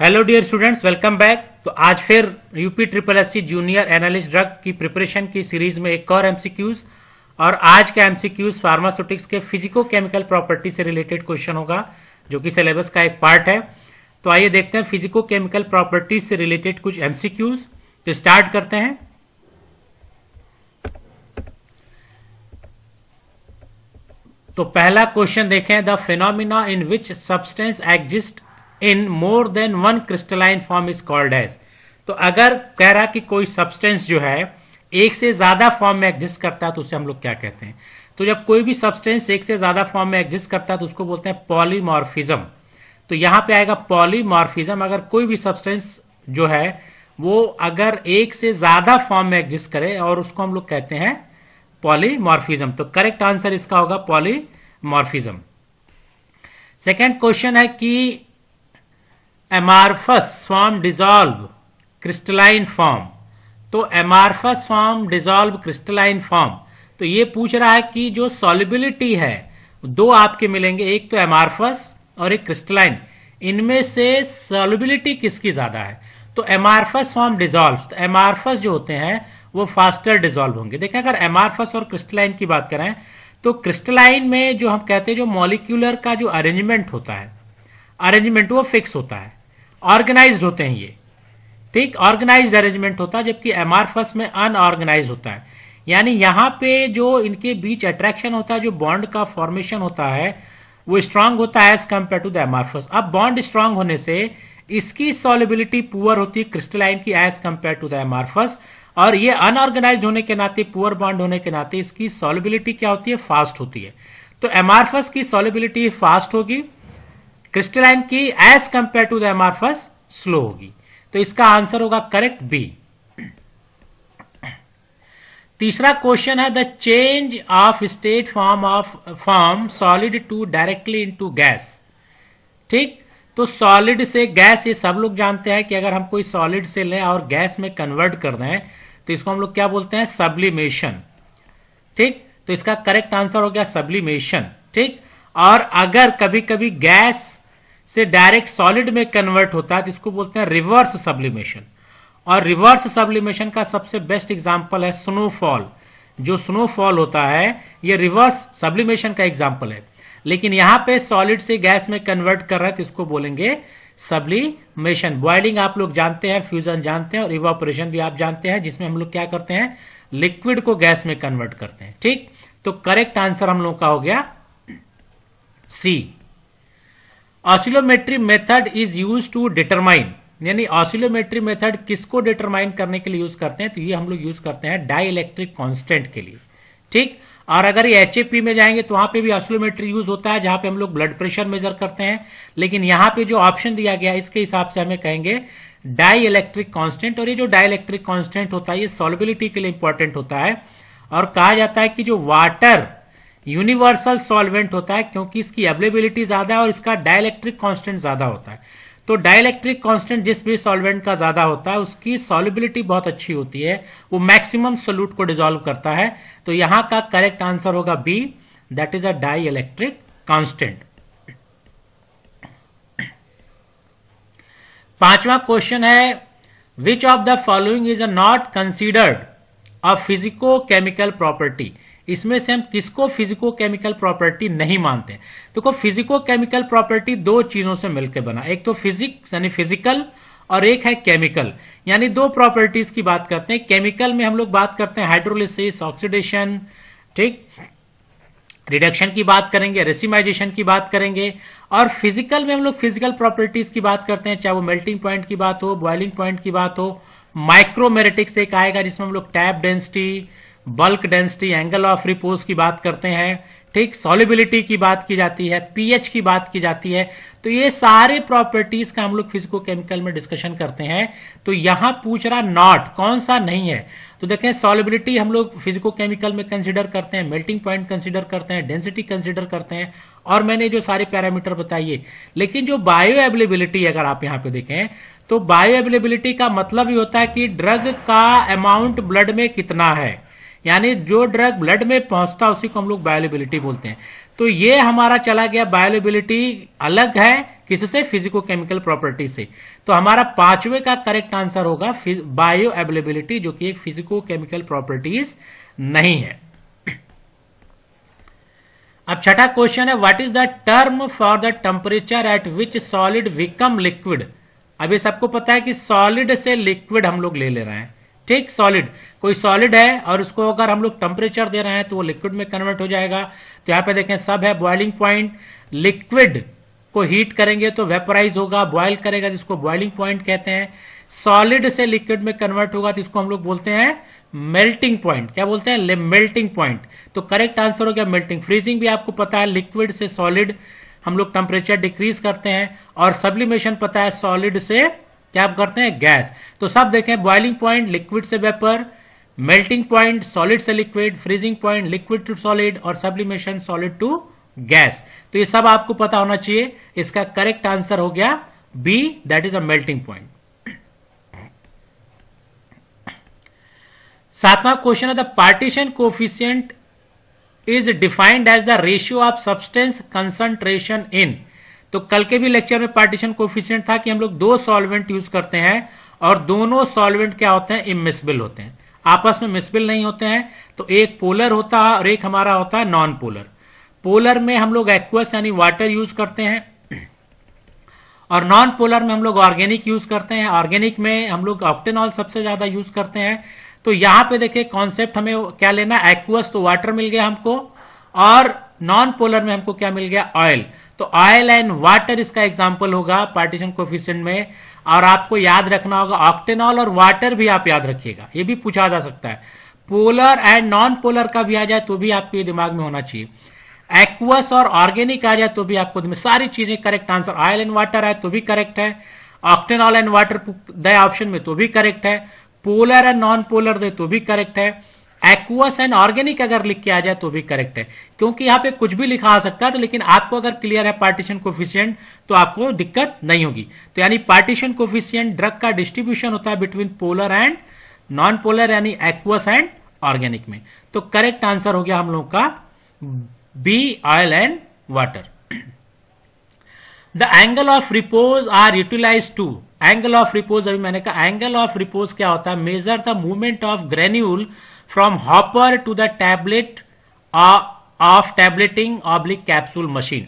Hello dear students, welcome back. तो आज फिर UP triple SC junior analyst drug की प्रिपरेशन की सीरीज में एक और एमसीक्यूज, और आज का एमसीक्यूज फार्मास्यूटिक्स के फिजिको केमिकल प्रॉपर्टी से रिलेटेड क्वेश्चन होगा, जो कि सिलेबस का एक पार्ट है। तो आइए देखते हैं फिजिको केमिकल प्रॉपर्टीज से रिलेटेड कुछ एमसीक्यूज। तो स्टार्ट करते हैं। तो पहला क्वेश्चन देखें, the phenomena in which substance exist in more than one crystalline form is called as. तो अगर कह रहा कि कोई सब्सटेंस जो है एक से ज्यादा फॉर्म में एग्जिस्ट करता है तो उसे हम लोग क्या कहते हैं। तो जब कोई भी सब्सटेंस एक से ज्यादा फॉर्म में एग्जिस्ट करता है तो उसको बोलते हैं पॉलीमॉर्फिज्म। तो यहां पे आएगा पॉलीमॉर्फिज्म। अगर कोई भी सब्सटेंस जो है वो अगर एक से ज्यादा फॉर्म में एग्जिस्ट करे और उसको हम लोग कहते हैं पॉलीमॉर्फिज्म। तो करेक्ट आंसर इसका होगा पॉलीमॉर्फिज्म। सेकेंड क्वेश्चन है कि amorphous form dissolve crystalline form. तो amorphous form dissolve crystalline form, तो ये पूछ रहा है कि जो सॉल्युबिलिटी है दो आपके मिलेंगे, एक तो एमार्फस और एक क्रिस्टलाइन, इनमें से सॉल्युबिलिटी किसकी ज्यादा है। तो एमार्फस फॉर्म डिसॉल्व, तो एमार्फस जो होते हैं वो फास्टर डिसॉल्व होंगे। देखें, अगर एमार्फस और क्रिस्टलाइन की बात करें तो क्रिस्टलाइन में जो हम कहते हैं जो मॉलिक्यूलर का जो अरेंजमेंट होता है, अरेंजमेंट वो फिक्स होता है, ऑर्गेनाइज्ड होते हैं ये, ठीक, ऑर्गेनाइज्ड अरेंजमेंट होता है, जबकि एमार्फस में अनऑर्गेनाइज्ड होता है। यानी यहां पे जो इनके बीच अट्रैक्शन होता है, जो बॉन्ड का फॉर्मेशन होता है वो स्ट्रांग होता है as compare to the amorphous. अब बॉन्ड स्ट्रांग होने से इसकी सॉल्युबिलिटी पुअर होती है क्रिस्टलाइन की as compare to the amorphous, और ये अनऑर्गेनाइज्ड होने के नाते, पुअर बॉन्ड होने के नाते इसकी सॉल्युबिलिटी क्या होती है, फास्ट होती है। तो एमार्फस की सॉल्युबिलिटी फास्ट होगी, क्रिस्टलाइन की as compare to the amorphous slow होगी। तो इसका आंसर होगा करेक्ट बी। तीसरा क्वेश्चन है the change of state form solid to directly into gas. ठीक, तो सॉलिड से गैस, ये सब लोग जानते हैं कि अगर हम कोई सॉलिड से लें और गैस में कन्वर्ट कर दें तो इसको हम लोग क्या बोलते हैं, सब्लिमेशन। ठीक, तो इसका करेक्ट आंसर हो गया सब्लिमेशन। ठीक, और अगर कभी कभी गैस से डायरेक्ट सॉलिड में कन्वर्ट होता है तो इसको बोलते हैं रिवर्स सब्लिमेशन। और रिवर्स सब्लिमेशन का सबसे बेस्ट एग्जांपल है स्नोफॉल। जो स्नोफॉल होता है ये रिवर्स सब्लिमेशन का एग्जांपल है, लेकिन यहां पे सॉलिड से गैस में कन्वर्ट कर रहा है तो इसको बोलेंगे सब्लिमेशन। बॉइलिंग आप लोग जानते हैं, फ्यूजन जानते हैं, और इवापोरेशन भी आप जानते हैं, जिसमें हम लोग क्या करते हैं, लिक्विड को गैस में कन्वर्ट करते हैं। ठीक, तो करेक्ट आंसर हम लोग का हो गया C. Oscillometry method is use to determine, यानी ऑसिलोमेट्री मेथड किसको डिटरमाइन करने के लिए यूज करते हैं, तो ये हम लोग यूज करते हैं डाई इलेक्ट्रिक कांस्टेंट के लिए। ठीक, और अगर ये एचएपी में जाएंगे तो वहां पे भी ऑसिलोमेट्री यूज होता है, जहां पे हम लोग ब्लड प्रेशर मेजर करते हैं, लेकिन यहां पे जो ऑप्शन दिया गया इसके हिसाब से हमें कहेंगे डाई इलेक्ट्रिक कांस्टेंट। और ये जो डाई इलेक्ट्रिक कांस्टेंट होता है ये सॉल्युबिलिटी के लिए इंपॉर्टेंट होता है, और कहा जाता है कि जो वाटर यूनिवर्सल सॉल्वेंट होता है क्योंकि इसकी अवेलेबिलिटी ज्यादा है और इसका डाइलेक्ट्रिक कांस्टेंट ज्यादा होता है। तो डाइलेक्ट्रिक कांस्टेंट जिस भी सॉल्वेंट का ज्यादा होता है उसकी सॉल्युबिलिटी बहुत अच्छी होती है, वो मैक्सिमम सोल्यूट को डिसॉल्व करता है। तो यहां का करेक्ट आंसर होगा B, that is a dielectric constant. पांचवा क्वेश्चन है which of the following is not considered a physico chemical property. इसमें से हम किसको फिजिको केमिकल प्रॉपर्टी नहीं मानते। देखो, फिजिको केमिकल प्रॉपर्टी दो चीजों से मिलकर बना, एक तो फिजिक्स यानी फिजिकल और एक है केमिकल, यानी दो प्रॉपर्टीज की बात करते हैं। केमिकल में हम लोग बात करते हैं हाइड्रोलिसिस, ऑक्सीडेशन, ठीक, रिडक्शन की बात करेंगे, रेसिमाइजेशन की बात करेंगे, और फिजिकल में हम लोग फिजिकल प्रॉपर्टीज की बात करते हैं, चाहे वो मेल्टिंग पॉइंट की बात हो, बॉइलिंग पॉइंट की बात हो, माइक्रोमेरेटिक्स एक आएगा जिसमें हम लोग tap density, bulk density, angle of repose की बात करते हैं, ठीक, सॉल्युबिलिटी की बात की जाती है, पीएच की बात की जाती है। तो ये सारे प्रॉपर्टीज का हम लोग फिजिको केमिकल में डिस्कशन करते हैं। तो यहां पूछ रहा नॉट, कौन सा नहीं है। तो देखें, सॉल्युबिलिटी हम लोग फिजिको केमिकल में कंसीडर करते हैं, मेल्टिंग पॉइंट कंसीडर करते हैं, डेंसिटी कंसीडर करते हैं, और मैंने जो सारे पैरामीटर बताइए। लेकिन जो बायो अवेलेबिलिटी अगर आप यहां पे देखें तो बायो अवेलेबिलिटी का मतलब ही होता है कि ड्रग का अमाउंट ब्लड में कितना है, यानी जो ड्रग ब्लड में पहुंचता है उसी को हम लोग बायोअवेलेबिलिटी बोलते हैं। तो ये हमारा चला गया बायोअवेलेबिलिटी अलग है किससे, फिजिको-केमिकल प्रॉपर्टी से। तो हमारा पांचवे का करेक्ट आंसर होगा बायोअवेलेबिलिटी, जो कि एक फिजिको-केमिकल प्रॉपर्टीज नहीं है। अब छठा क्वेश्चन है, what is the term for the temperature at which solid become liquid. अभी सबको पता है कि सॉलिड से लिक्विड हम लोग ले रहे हैं, ठीक। सॉलिड, कोई सॉलिड है और उसको अगर हम लोग टेम्परेचर दे रहे हैं तो वो लिक्विड में कन्वर्ट हो जाएगा। तो यहां पे देखें सब है, बॉइलिंग पॉइंट, लिक्विड को हीट करेंगे तो वेपराइज होगा, बॉयल करेगा जिसको बॉइलिंग पॉइंट कहते हैं। सॉलिड से लिक्विड में कन्वर्ट होगा तो इसको हम लोग बोलते हैं मेल्टिंग पॉइंट। क्या बोलते हैं, मेल्टिंग पॉइंट। तो करेक्ट आंसर हो गया मेल्टिंग। फ्रीजिंग भी आपको पता है, लिक्विड से सॉलिड हम लोग टेम्परेचर डिक्रीज करते हैं, और सब्लिमेशन पता है सॉलिड से क्या करते हैं, गैस। तो सब देखें, बॉइलिंग पॉइंट लिक्विड से वेपर, मेल्टिंग पॉइंट सॉलिड से liquid, freezing point liquid to solid, और सब्लिमेशन सॉलिड टू गैस। तो ये सब आपको पता होना चाहिए। इसका करेक्ट आंसर हो गया B, that is a melting point. सातवां क्वेश्चन है, the partition coefficient is defined as the ratio of substance concentration in. तो कल के भी लेक्चर में पार्टीशन कोफिशिएंट था कि हम लोग दो सॉल्वेंट यूज करते हैं और दोनों सॉल्वेंट क्या होते हैं, इमिसिबल होते हैं, आपस में मिसिबल नहीं होते हैं। तो एक पोलर होता है और एक हमारा होता है नॉन पोलर। पोलर में हम लोग एक्वस यानी वाटर यूज करते हैं, और नॉन पोलर में हम लोग ऑर्गेनिक यूज करते हैं। ऑर्गेनिक में हम लोग ऑक्टेनॉल सबसे ज्यादा यूज करते हैं। तो यहां पे देखिए कॉन्सेप्ट हमें क्या लेना, एक्वस तो वाटर मिल गया हमको, और नॉन पोलर में हमको क्या मिल गया, ऑयल। तो ऑयल एंड वाटर इसका एग्जांपल होगा पार्टीशन कोफिशिएंट में। और आपको याद रखना होगा ऑक्टेनॉल और वाटर भी आप याद रखिएगा, ये भी पूछा जा सकता है। पोलर एंड नॉन पोलर का भी आ जाए तो भी आपके ये दिमाग में होना चाहिए। एक्वस और ऑर्गेनिक आ जाए तो भी आपको सारी चीजें correct answer. Oil and water है तो भी करेक्ट है, octanol and water they option में तो भी करेक्ट है, पोलर एंड नॉन पोलर दे तो भी करेक्ट है, एक्वस एंड ऑर्गेनिक अगर लिख के आ जाए तो भी करेक्ट है। क्योंकि यहां पे कुछ भी लिखा आ सकता है, तो लेकिन आपको अगर क्लियर है पार्टीशन कोफिशिएंट तो आपको दिक्कत नहीं होगी। तो यानी पार्टीशन कोफिशिएंट ड्रग का डिस्ट्रीब्यूशन होता है between polar and non polar, यानी एक्वस एंड ऑर्गेनिक में। तो करेक्ट आंसर हो गया हम लोग का B, oil and water. The angle of repose are utilize to. Angle of repose, अभी मैंने कहा एंगल ऑफ रिपोज क्या होता है, measure the movement of granule from hopper to the tablet of tableting oblique capsule machine.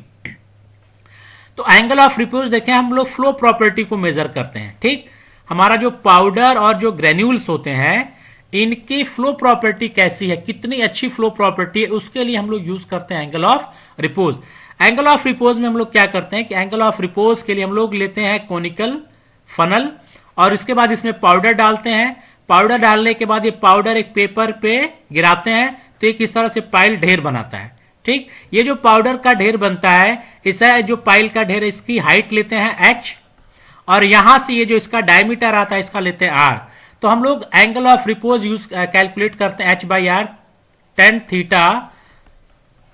तो angle of repose देखें, हम लोग फ्लो प्रॉपर्टी को मेजर करते हैं, ठीक। हमारा जो पाउडर और जो ग्रेन्यूल्स होते हैं इनकी फ्लो प्रॉपर्टी कैसी है, कितनी अच्छी फ्लो प्रॉपर्टी है, उसके लिए हम लोग यूज करते हैं angle of repose. Angle of repose में हम लोग क्या करते हैं कि एंगल ऑफ रिपोज के लिए हम लोग लेते हैं कोनिकल फनल, और इसके बाद इसमें पाउडर डालते हैं। पाउडर डालने के बाद ये पाउडर एक पेपर पे गिराते हैं तो एक इस तरह से पाइल ढेर बनाता है, ठीक। ये जो पाउडर का ढेर बनता है, इसे जो पाइल का ढेर, इसकी हाइट लेते हैं h, और यहां से ये जो इसका डायमीटर आता है इसका लेते हैं r। तो हम लोग angle of repose use calculate करते हैं h/r, tan थीटा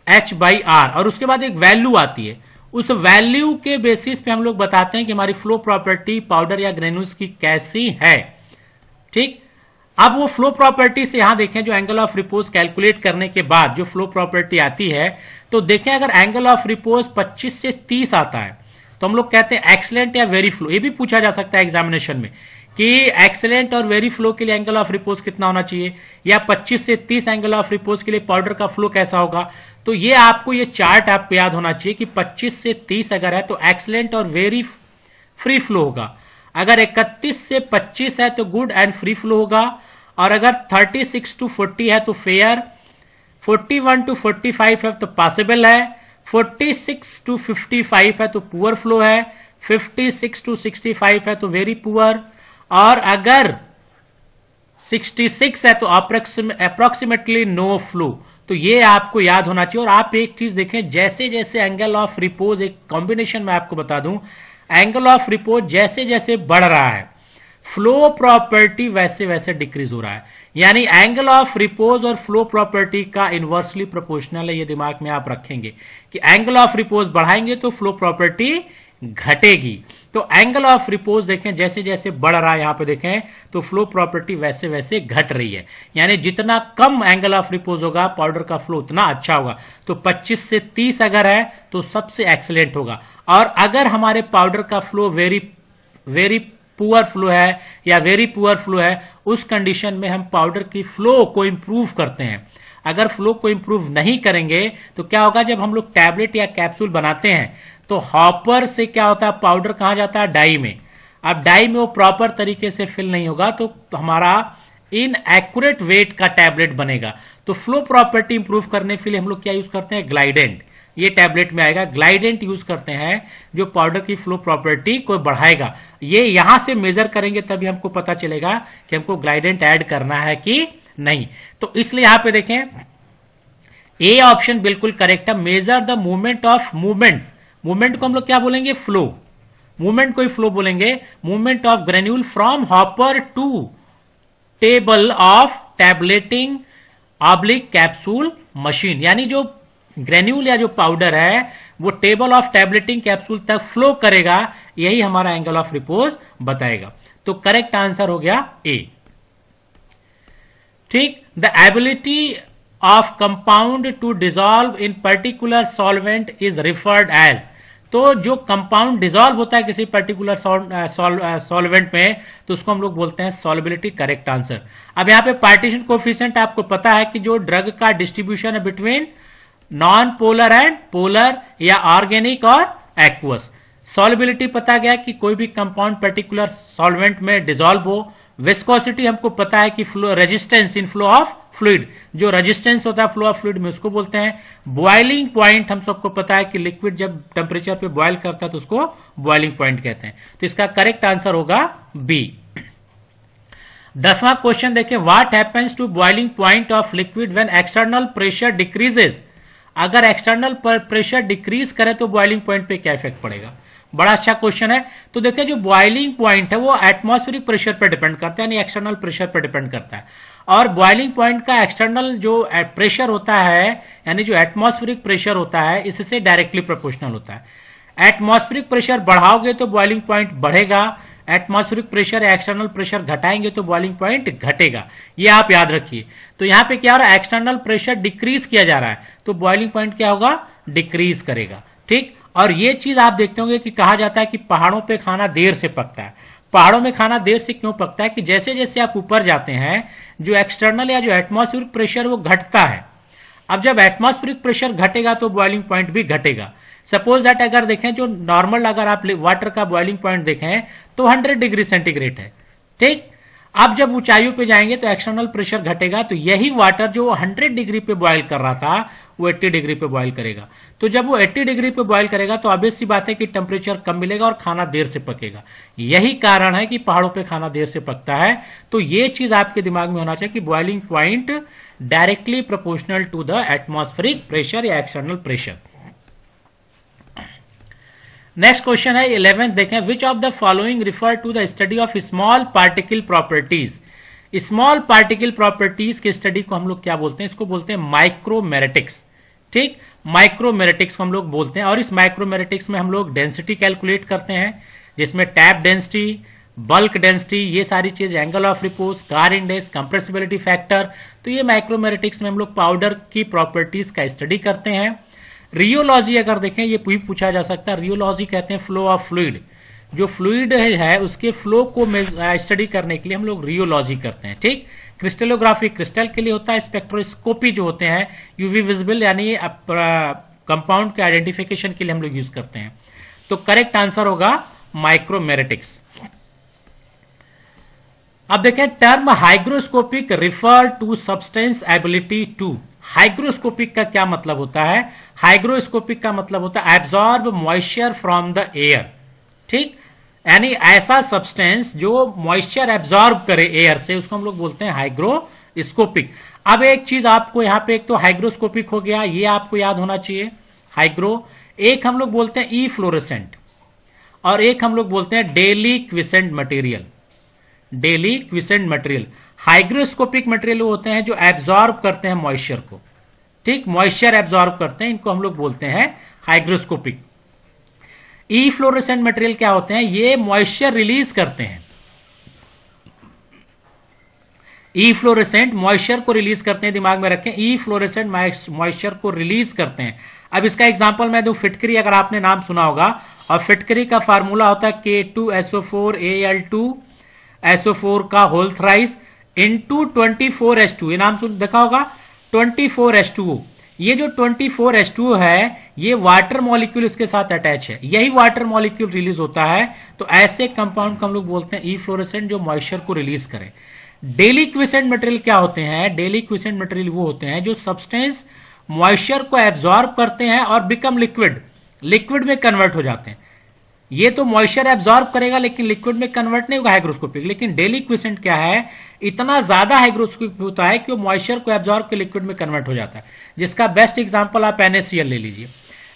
h/r, और उसके बाद एक वैल्यू आती है। उस वैल्यू के बेसिस पे हम लोग बताते हैं कि हमारी फ्लो प्रॉपर्टी पाउडर या ग्रेन्यूल्स की कैसी है, ठीक। अब वो फ्लो प्रॉपर्टी से यहां देखें, जो एंगल ऑफ रिपोज कैलकुलेट करने के बाद जो फ्लो प्रॉपर्टी आती है, तो देखें अगर एंगल ऑफ रिपोज 25 से 30 आता है तो हम लोग कहते हैं एक्सीलेंट या वेरी फ्लो। ये भी पूछा जा सकता है एग्जामिनेशन में कि एक्सीलेंट और वेरी फ्लो के लिए एंगल ऑफ रिपोज कितना होना चाहिए, या 25 से 30 एंगल ऑफ रिपोज के लिए पाउडर का फ्लो कैसा होगा। तो ये आपको ये चार्ट आपको याद होना चाहिए कि 25 से 30 अगर है तो एक्सीलेंट और वेरी फ्री फ्लो होगा, अगर 31 से 25 है तो गुड एंड फ्री फ्लो होगा, और अगर 36 to 40 है तो फेयर, 41 to 45 है तो पॉसिबल है, 46 to 55 है तो पुअर फ्लो है, 56 to 65 है तो वेरी पुअर, और अगर 66 है तो अप्रोक्सीमेटली नो फ्लो। तो ये आपको याद होना चाहिए। और आप एक चीज देखें, जैसे जैसे एंगल ऑफ रिपोज, एक कॉम्बिनेशन में आपको बता दूं, एंगल ऑफ रिपोज जैसे जैसे बढ़ रहा है फ्लो प्रॉपर्टी वैसे वैसे डिक्रीज हो रहा है। यानी एंगल ऑफ रिपोज और फ्लो प्रॉपर्टी का इनवर्सली प्रोपोर्शनल है। ये दिमाग में आप रखेंगे कि एंगल ऑफ रिपोज बढ़ाएंगे तो फ्लो प्रॉपर्टी घटेगी। तो एंगल ऑफ रिपोज देखें जैसे जैसे बढ़ रहा है, यहां पे देखें तो फ्लो प्रॉपर्टी वैसे वैसे घट रही है, यानी जितना कम एंगल ऑफ रिपोज होगा पाउडर का फ्लो उतना अच्छा होगा। तो 25 से 30 अगर है तो सबसे एक्सीलेंट होगा। और अगर हमारे पाउडर का फ्लो वेरी पुअर फ्लो है या वेरी पुअर फ्लो है, उस कंडीशन में हम पाउडर की फ्लो को इंप्रूव करते हैं। अगर फ्लो को इंप्रूव नहीं करेंगे तो क्या होगा, जब हम लोग टैबलेट या कैप्सूल बनाते हैं तो हॉपर से क्या होता है, पाउडर कहां जाता है, डाई में। अब डाई में वो प्रॉपर तरीके से फिल नहीं होगा तो हमारा इनएक्यूरेट वेट का टैबलेट बनेगा। तो फ्लो प्रॉपर्टी इंप्रूव करने के लिए हम लोग क्या यूज करते हैं, ग्लाइडेंट। ये टैबलेट में आएगा, ग्लाइडेंट यूज करते हैं जो पाउडर की फ्लो प्रॉपर्टी को बढ़ाएगा। ये यहां से मेजर करेंगे तभी हमको पता चलेगा कि हमको ग्लाइडेंट ऐड करना है कि नहीं। तो इसलिए यहां पे देखें ए ऑप्शन बिल्कुल करेक्ट है। Measure the movement of movement को हम लोग क्या बोलेंगे, फ्लो। मूवमेंट को ही फ्लो बोलेंगे। Movement of granule from hopper to table of tableting oblique capsule machine, यानी जो ग्रेन्यूल या जो पाउडर है वो टेबल ऑफ टैबलेटिंग कैप्सूल तक फ्लो करेगा, यही हमारा एंगल ऑफ रिपोज बताएगा। तो करेक्ट आंसर हो गया ए। ठीक, the ability of compound to dissolve in particular solvent is referred as. तो जो कंपाउंड डिसॉल्व होता है किसी पर्टिकुलर सॉल्वेंट में तो उसको हम लोग बोलते हैं सॉल्युबिलिटी। Correct answer. अब यहां पे पार्टीशन कोफिशिएंट आपको पता है कि जो ड्रग का डिस्ट्रीब्यूशन है between non polar and polar या ऑर्गेनिक और एक्वस। सॉल्युबिलिटी पता गया कि कोई भी कंपाउंड पर्टिकुलर सॉल्वेंट में डिसॉल्व हो। विस्कोसिटी हमको पता है कि flow resistance in flow of fluid, जो रेजिस्टेंस होता है फ्लो ऑफ फ्लूइड में उसको बोलते हैं। बॉइलिंग पॉइंट हम सबको पता है कि लिक्विड जब टेम्परेचर पे बॉइल करता है तो उसको बॉइलिंग पॉइंट कहते हैं। तो इसका करेक्ट आंसर होगा बी। 10वां क्वेश्चन देखें, what happens to boiling point of liquid when external pressure decreases. अगर एक्सटर्नल प्रेशर डिक्रीज करे तो बॉइलिंग पॉइंट पे क्या इफेक्ट पड़ेगा। बड़ा अच्छा क्वेश्चन है। तो देखिए जो बॉइलिंग पॉइंट है वो एटमॉस्फेरिक प्रेशर पर डिपेंड करता है, यानी एक्सटर्नल प्रेशर पर डिपेंड करता है। और बॉइलिंग पॉइंट का एक्सटर्नल जो प्रेशर होता है यानी जो एटमॉस्फेरिक प्रेशर होता है इससे डायरेक्टली प्रोपोर्शनल होता है। एटमॉस्फेरिक प्रेशर बढ़ाओगे तो बॉइलिंग पॉइंट बढ़ेगा, एटमॉस्फेरिक प्रेशर या एक्सटर्नल प्रेशर घटाएंगे तो बॉइलिंग पॉइंट घटेगा। ये आप याद रखिए। तो यहां पे क्या हो रहा है, एक्सटर्नल प्रेशर डिक्रीज किया जा रहा है तो बॉइलिंग पॉइंट क्या होगा, डिक्रीज करेगा। ठीक, और ये चीज आप देखते होंगे कि कहा जाता है कि पहाड़ों पे खाना देर से पकता है। पहाड़ों में खाना देर से क्यों पकता है कि जैसे जैसे आप ऊपर जाते हैं जो एक्सटर्नल या जो एटमॉस्फेरिक प्रेशर वो घटता है। अब जब एटमॉस्फेरिक प्रेशर घटेगा तो बॉइलिंग पॉइंट भी घटेगा। सपोज दैट अगर देखें जो नॉर्मल अगर आप वाटर का बॉइलिंग पॉइंट देखें तो 100 डिग्री सेंटीग्रेड है। ठीक, अब जब ऊंचाइयों पे जाएंगे तो एक्सटर्नल प्रेशर घटेगा तो यही वाटर जो 100 डिग्री पे बॉयल कर रहा था वो 80 डिग्री पे बॉयल करेगा। तो जब वो 80 डिग्री पे बॉयल करेगा तो ऑब्वियस सी बात है कि टेम्परेचर कम मिलेगा और खाना देर से पकेगा। यही कारण है कि पहाड़ों पे खाना देर से पकता है। तो ये चीज आपके दिमाग में होना चाहिए कि boiling point directly proportional to the atmospheric pressure या एक्सटर्नल प्रेशर। नेक्स्ट क्वेश्चन है 11th देखें, which of the following refer to the study of small particle properties. Small particle properties की स्टडी को हम लोग क्या बोलते हैं, इसको बोलते हैं माइक्रोमेरेटिक्स। ठीक, माइक्रोमेरेटिक्स को हम लोग बोलते हैं। और इस माइक्रोमेरेटिक्स में हम लोग डेंसिटी कैलकुलेट करते हैं जिसमें टैप डेंसिटी, बल्क डेंसिटी, ये सारी चीज, angle of repose, car index, compressibility factor. तो ये माइक्रोमेरेटिक्स में हम लोग पाउडर की प्रॉपर्टीज का स्टडी करते हैं। रियोलॉजी अगर देखें ये पूछा जा सकता है, रियोलॉजी कहते हैं फ्लो ऑफ फ्लूइड। जो फ्लूइड है उसके फ्लो को स्टडी करने के लिए हम लोग रियोलॉजी करते हैं। ठीक, क्रिस्टलोग्राफी क्रिस्टल के लिए होता है। स्पेक्ट्रोस्कोपी जो होते हैं यूवी विजिबल यानी कंपाउंड के आइडेंटिफिकेशन के लिए हम लोग यूज करते हैं। तो करेक्ट आंसर होगा माइक्रोमेरेटिक्स। अब देखें, term hygroscopic refer to substance ability to. Hygroscopic का क्या मतलब होता है, हाइग्रोस्कोपिक का मतलब होता है absorb moisture from the air. ठीक, यानी ऐसा सब्सटेंस जो मॉइस्चर एब्जॉर्ब करे एयर से उसको हम लोग बोलते हैं हाइग्रोस्कोपिक। अब एक चीज आपको यहां पे, एक तो हाइग्रोस्कोपिक हो गया, ये आपको याद होना चाहिए हाइग्रो। एक हम लोग बोलते हैं ई फ्लोरेसेंट और एक हम लोग बोलते हैं daily quiescent material. Daily quiescent material, hygroscopic material होते हैं जो एब्जॉर्ब करते हैं मॉइस्चर को। ठीक, मॉइस्चर एब्जॉर्ब करते हैं, इनको हम लोग बोलते हैं हाइग्रोस्कोपिक। ई फ्लोरेसेंट मटेरियल क्या होते हैं, ये मॉइस्चर रिलीज करते हैं। ई फ्लोरेसेंट मॉइस्चर को रिलीज करते हैं, दिमाग में रखें, ई फ्लोरेसेंट मॉइस्चर को रिलीज करते हैं। अब इसका एग्जांपल मैं दूं, फिटकरी, अगर आपने नाम सुना होगा, और फिटकरी का फार्मूला होता है K2SO4Al2SO4 का होल थ्राइस इंटू 24H2, ये नाम सुन देखा होगा, 24H2O। ये जो 24H2O है, ये वाटर मॉलिक्यूल इसके साथ अटैच है, यही वाटर मॉलिक्यूल रिलीज होता है। तो ऐसे कंपाउंड को हम लोग बोलते हैं ई फ्लोरेसेंट, जो मॉइस्चर को रिलीज करें। डेलिक्विसेंट मटेरियल क्या होते हैं, डेलिक्विसेंट मटेरियल वो होते हैं जो सब्सटेंस मॉइस्चर को एब्जॉर्ब करते हैं और बिकम लिक्विड, लिक्विड में कन्वर्ट हो जाते हैं। ये तो मॉइस्चर एब्जॉर्ब करेगा लेकिन लिक्विड में कन्वर्ट नहीं होगा हाइग्रोस्कोपिक, लेकिन डेलिक्विसेंट क्या है, इतना ज्यादा हाइग्रोस्कोपिक होता है कि वो मॉइस्चर को एब्जॉर्ब के लिक्विड में कन्वर्ट हो जाता है। जिसका बेस्ट एग्जांपल आप NaCl ले लीजिए।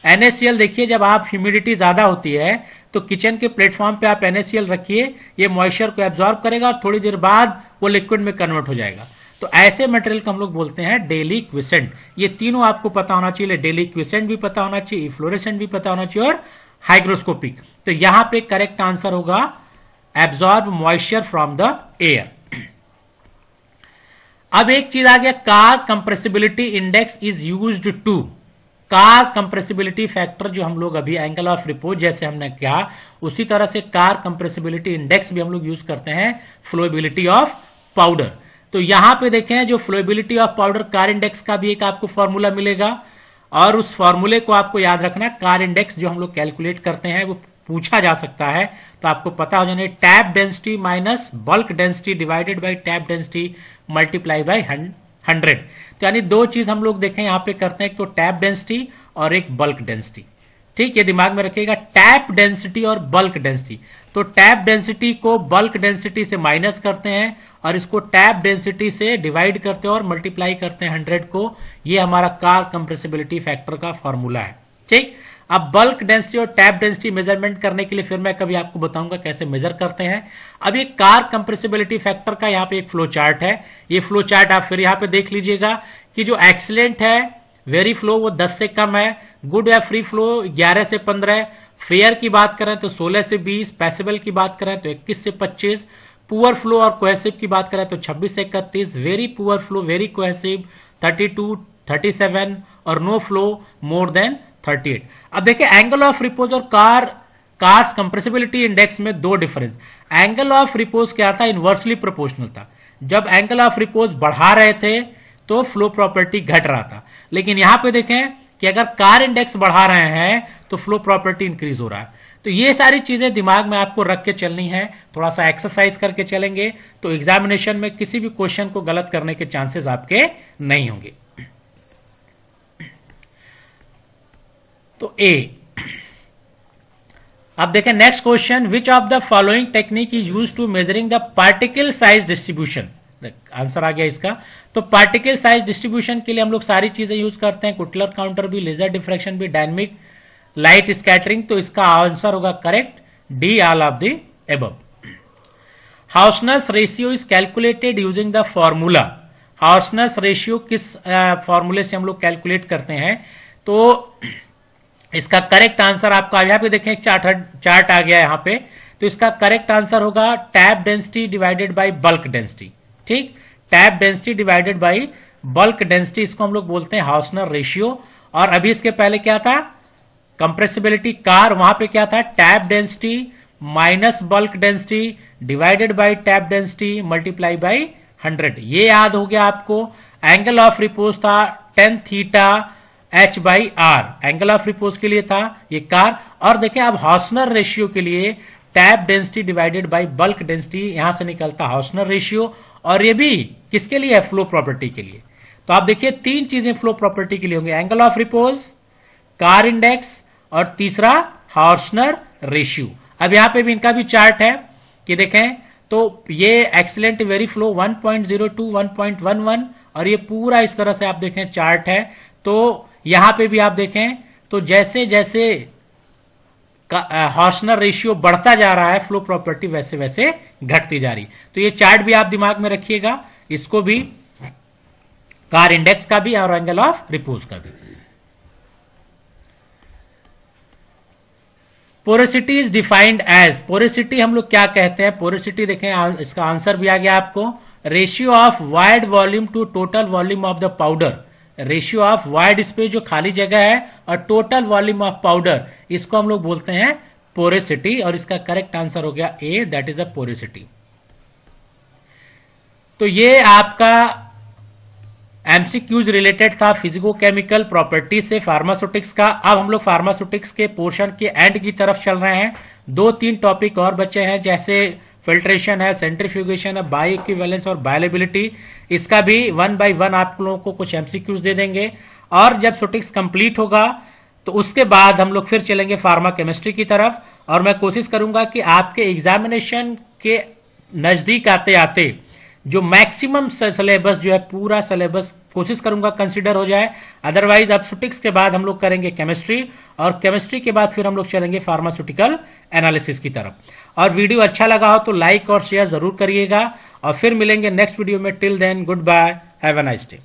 NaCl देखिए, जब आप ह्यूमिडिटी ज्यादा होती है तो किचन के प्लेटफॉर्म पे आप NaCl रखिए, ये मॉइस्चर को एब्जॉर्ब करेगा और थोड़ी देर बाद वो लिक्विड में कन्वर्ट हो जाएगा। तो ऐसे मटेरियल को हम लोग बोलते हैं डेलिक्विसेंट। ये तीनों आपको पता होना चाहिए, डेलिक्विसेंट भी पता होना चाहिए, फ्लोरेसेंट भी पता होना चाहिए और हाइग्रोस्कोपिक। तो यहां पे करेक्ट आंसर होगा absorb moisture from the air. अब एक चीज आ गया, Carr compressibility index is used to, Carr compressibility factor जो हम लोग अभी एंगल ऑफ रिपोज जैसे हमने कहा, उसी तरह से कार कंप्रेसिबिलिटी इंडेक्स भी हम लोग यूज करते हैं फ्लोएबिलिटी ऑफ पाउडर। तो यहां पे देखें, जो flowability of powder car index का भी एक आपको फॉर्मूला मिलेगा, और उस फॉर्मूले को आपको याद रखना, कार इंडेक्स जो हम लोग कैलकुलेट करते हैं वो पूछा जा सकता है, तो आपको पता हो जाना, tap density minus bulk density divided by tap density multiply by 100। तो यानी दो चीज हम लोग देखें यहां पे करते हैं, एक तो टैप डेंसिटी और एक बल्क डेंसिटी। ठीक, ये दिमाग में रखिएगा, टैप डेंसिटी और बल्क डेंसिटी। तो टैप डेंसिटी को बल्क डेंसिटी से माइनस करते हैं और इसको टैप डेंसिटी से डिवाइड करते हैं और मल्टीप्लाई करते हैं 100 को। ये हमारा कार कंप्रेसिबिलिटी फैक्टर का फॉर्मूला है। ठीक, अब बल्क डेंसिटी और टैप डेंसिटी मेजरमेंट करने के लिए फिर मैं कभी आपको बताऊंगा कैसे मेजर करते हैं। अब ये कार कंप्रेसिबिलिटी फैक्टर का यहाँ पे एक फ्लो चार्ट है, ये फ्लो चार्ट आप फिर यहाँ पे देख लीजिएगा कि जो एक्सीलेंट है, वेरी फ्लो, वो 10 से कम है, गुड या फ्री फ्लो 11 से 15, फेयर की बात करें तो 16 से 20, पैसेबल की बात करें तो 21 से 25, पुअर फ्लो और कोहेसिव की बात करें तो 26 से 31, very poor flow, very cohesive 32, 37 और नो फ्लो मोर देन 38। अब देखिए, एंगल ऑफ रिपोज और कार्स कंप्रेसिबिलिटी इंडेक्स में दो डिफरेंस। एंगल ऑफ रिपोज क्या था, इनवर्सली प्रोपोर्शनल था। जब एंगल ऑफ रिपोज बढ़ा रहे थे तो फ्लो प्रॉपर्टी घट रहा था, लेकिन यहां पे देखें कि अगर कार इंडेक्स बढ़ा रहे हैं तो फ्लो प्रॉपर्टी इंक्रीज हो रहा है। तो ये सारी चीजें दिमाग में आपको रख के चलनी है, थोड़ा सा एक्सरसाइज करके चलेंगे तो एग्जामिनेशन में किसी भी क्वेश्चन को गलत करने के चांसेस आपके नहीं होंगे। तो ए, अब देखें next question, which of the following technique is use to measuring the particle size distribution. Answer आ गया इसका। तो पार्टिकल साइज डिस्ट्रीब्यूशन के लिए हम लोग सारी चीजें यूज करते हैं, कुटलर काउंटर भी, लेजर डिफ्रैक्शन भी, डायनेमिक लाइट स्कैटरिंग। तो इसका आंसर होगा correct D, all of the above. Hausner ratio is calculated using the formula. Hausner ratio किस फॉर्मूले से हम लोग कैलकुलेट करते हैं, तो इसका करेक्ट आंसर आपका यहां पे देखें, चार्ट आ गया यहां पे, तो इसका करेक्ट आंसर होगा tap density divided by bulk density. ठीक, tap density divided by bulk density, इसको हम लोग बोलते हैं हाउसनर रेशियो। और अभी इसके पहले क्या था, कंप्रेसिबिलिटी कार, वहां पे क्या था, tap density minus bulk density divided by tap density multiply by 100। ये याद हो गया आपको। एंगल ऑफ रिपोज था tan theta h by R, angle of repose के लिए था ये कार। और देखें अब हाउसनर रेशियो के लिए tap density divided by bulk density, यहां से निकलता हाउसनर रेशियो, और ये भी किसके लिए है, फ्लो प्रॉपर्टी के लिए। तो आप देखिए तीन चीजें फ्लो प्रॉपर्टी के लिए होंगे, angle of repose, car index और तीसरा हाउसनर रेशियो। अब यहां पे भी इनका भी चार्ट है कि देखें, तो ये एक्सीलेंट वेरी फ्लो 1.02, 1.11 और ये पूरा इस तरह से आप देखें चार्ट है। तो यहां पे भी आप देखें तो जैसे जैसे हाउसनर रेशियो बढ़ता जा रहा है, फ्लो प्रॉपर्टी वैसे वैसे घटती जा रही। तो ये चार्ट भी आप दिमाग में रखिएगा, इसको भी, कार इंडेक्स का भी और एंगल ऑफ रिपोज का भी। Porosity is defined as, porosity हम लोग क्या कहते हैं? पोरोसिटी देखें, इसका आंसर भी आ गया आपको, ratio of void volume to total volume of the powder. Ratio of void space जो खाली जगह है और टोटल वॉल्यूम ऑफ पाउडर, इसको हम लोग बोलते हैं पोरोसिटी। और इसका करेक्ट आंसर हो गया ए, दैट इज अ पोरोसिटी। तो ये आपका एमसीक्यूज रिलेटेड था फिजिको-केमिकल प्रॉपर्टी से फार्मास्यूटिक्स का। अब हम लोग फार्मास्यूटिक्स के पोर्शन के एंड की तरफ चल रहे हैं। 2-3 टॉपिक और बचे हैं, जैसे फिल्ट्रेशन है, सेंट्रीफ्यूगेशन है, बायो इक्विवेलेंस और बायोलेबिलिटी। इसका भी 1 by 1 आप लोगों को कुछ एमसीक्यूज दे देंगे। और जब सुटिक्स कंप्लीट होगा तो उसके बाद हम लोग फिर चलेंगे फार्मा केमिस्ट्री की तरफ। और मैं कोशिश करूंगा कि आपके एग्जामिनेशन के नजदीक आते आते जो मैक्सिमम सिलेबस जो है, पूरा सिलेबस कोशिश करूंगा कंसीडर हो जाए। अदरवाइज अब सुटिक्स के बाद हम लोग करेंगे केमिस्ट्री, और केमिस्ट्री के बाद फिर हम लोग चलेंगे फार्मास्यूटिकल एनालिसिस की तरफ। और वीडियो अच्छा लगा हो तो लाइक और शेयर जरूर करिएगा, और फिर मिलेंगे नेक्स्ट वीडियो में। Till then, good bye, have a nice day.